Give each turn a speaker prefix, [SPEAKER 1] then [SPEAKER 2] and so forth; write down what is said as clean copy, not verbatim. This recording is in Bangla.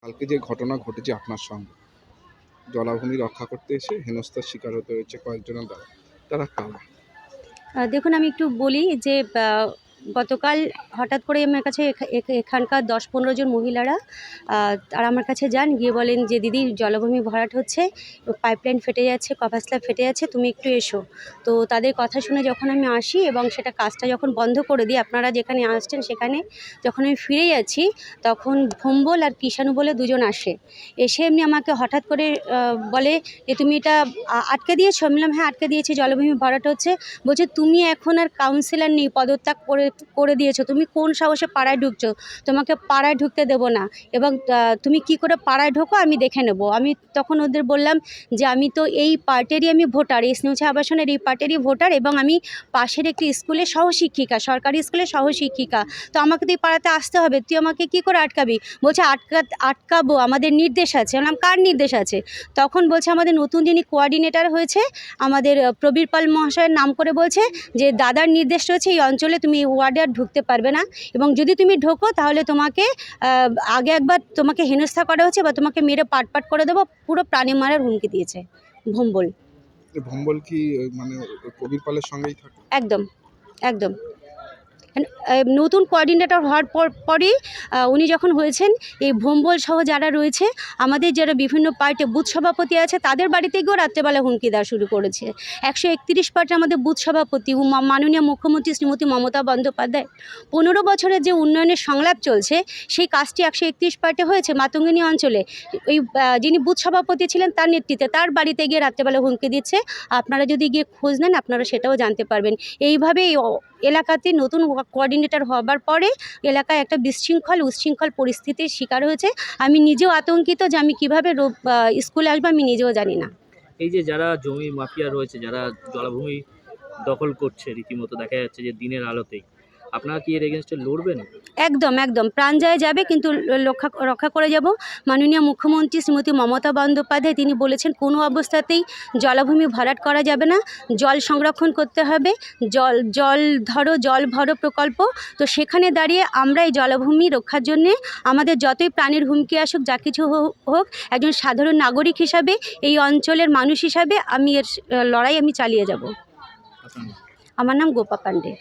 [SPEAKER 1] কালকে যে ঘটনা ঘটেছে আপনার সঙ্গে, জলাভূমি রক্ষা করতে এসে হেনস্থার শিকার হতে হয়েছে কয়েকজনের দ্বারা, তারা কারা?
[SPEAKER 2] দেখুন, আমি একটু বলি যে গতকাল হঠাৎ করে আমার কাছে এখানকার 10-15 জন মহিলারা তারা আমার কাছে যান, গিয়ে বলেন যে দিদি জলাভূমি ভরাট হচ্ছে, পাইপলাইন ফেটে যাচ্ছে, কভার স্ল্যাব ফেটে যাচ্ছে, তুমি একটু এসো। তো তাদের কথা শুনে যখন আমি আসি এবং সেটা কাজটা যখন বন্ধ করে দিই, আপনারা যেখানে আসছেন সেখানে যখন আমি ফিরে যাচ্ছি, তখন ভম্বল আর কিষাণু বলে দুজন আসে। এসে এমনি আমাকে হঠাৎ করে বলে যে তুমি এটা আটকে দিয়েছো? আমি বললাম হ্যাঁ আটকে দিয়েছি, জলাভূমি ভরাট হচ্ছে। বলছে তুমি এখন আর কাউন্সিলর নেই, পদত্যাগ করে দিয়েছো, তুমি কোন সাহসে পাড়ায় ঢুকছো? তোমাকে পাড়ায় ঢুকতে দেবো না, এবং তুমি কি করে পাড়ায় ঢোকো আমি দেখে নেব। আমি তখন ওদের বললাম যে আমি তো এই পার্টেরই আমি ভোটার, এই স্নেহচা আবাসনের এই পার্টেরই ভোটার, এবং আমি পাশের একটি স্কুলের সহশিক্ষিকা, সরকারি স্কুলের সহশিক্ষিকা। তো আমাকে তুই পাড়াতে আসতে হবে, তুই আমাকে কি করে আটকাবি? বলছে আটকাবো, আমাদের নির্দেশ আছে। বললাম কার নির্দেশ আছে? তখন বলছে আমাদের নতুন যিনি কোঅর্ডিনেটর হয়েছে, আমাদের প্রবীর পাল মহাশয়ের নাম করে বলছে যে দাদার নির্দেশ রয়েছে এই অঞ্চলে তুমি এই ওয়ার্ডে আর ঢুকতে পারবে না, এবং যদি তুমি ঢোকো তাহলে তোমাকে আগে একবার তোমাকে হেনস্থা করা হচ্ছে বা তোমাকে মেরে পাট করে দেবো, পুরো প্রাণী মারার হুমকি দিয়েছে ভম্বল।
[SPEAKER 1] ভম্বল কি মানে কবির পালের সঙ্গেই থাকে?
[SPEAKER 2] একদম একদম। নতুন কোঅর্ডিনেটর হওয়ার পরই উনি যখন হয়েছেন, এই ভম্বল সহ যারা রয়েছে, আমাদের যারা বিভিন্ন পার্টি বুথ সভাপতি আছে, তাদের বাড়িতে গিয়েও রাত্রেবেলা হুমকি দেওয়া শুরু করেছে। 131 পার্টি আমাদের বুথ সভাপতি ও মাননীয় মুখ্যমন্ত্রী শ্রীমতী মমতা বন্দ্যোপাধ্যায় 15 বছরের যে উন্নয়নের সংলাপ চলছে, সেই কাজটি 131 পার্টি হয়েছে মাতঙ্গিনী অঞ্চলে। ওই যিনি বুথ সভাপতি ছিলেন তার নেতৃত্বে তার বাড়িতে গিয়ে রাত্রেবেলা হুমকি দিচ্ছে। আপনারা যদি গিয়ে খোঁজ নেন আপনারা সেটাও জানতে পারবেন। এইভাবে এলাকাতে নতুন কোঅর্ডিনেটর হবার পরে এলাকায় একটা উচ্ছৃঙ্খল পরিস্থিতির শিকার হয়েছে। আমি নিজেও আতঙ্কিত যে আমি কীভাবে স্কুলে আসবো আমি নিজেও জানি না।
[SPEAKER 3] এই যে যারা জমি মাফিয়া রয়েছে, যারা জলাভূমি দখল করছে, রীতিমতো দেখা যাচ্ছে যে দিনের আলোতেই, আপনারা কি এর এগেনস্টে লড়বেন?
[SPEAKER 2] একদম একদম, প্রাণ যায় যাবে কিন্তু রক্ষা করে যাব। মাননীয় মুখ্যমন্ত্রী শ্রীমতী মমতা বন্দ্যোপাধ্যায় তিনি বলেছেন কোনো অবস্থাতেই জলাভূমি ভরাট করা যাবে না, জল সংরক্ষণ করতে হবে, জল ভরো প্রকল্প। তো সেখানে দাঁড়িয়ে আমরা এই জলাভূমি রক্ষার জন্যে আমাদের যতই প্রাণের হুমকি আসুক, যা কিছু হোক, একজন সাধারণ নাগরিক হিসাবে, এই অঞ্চলের মানুষ হিসাবে আমি এর লড়াই আমি চালিয়ে যাব। আমার নাম গোপা পাণ্ডে।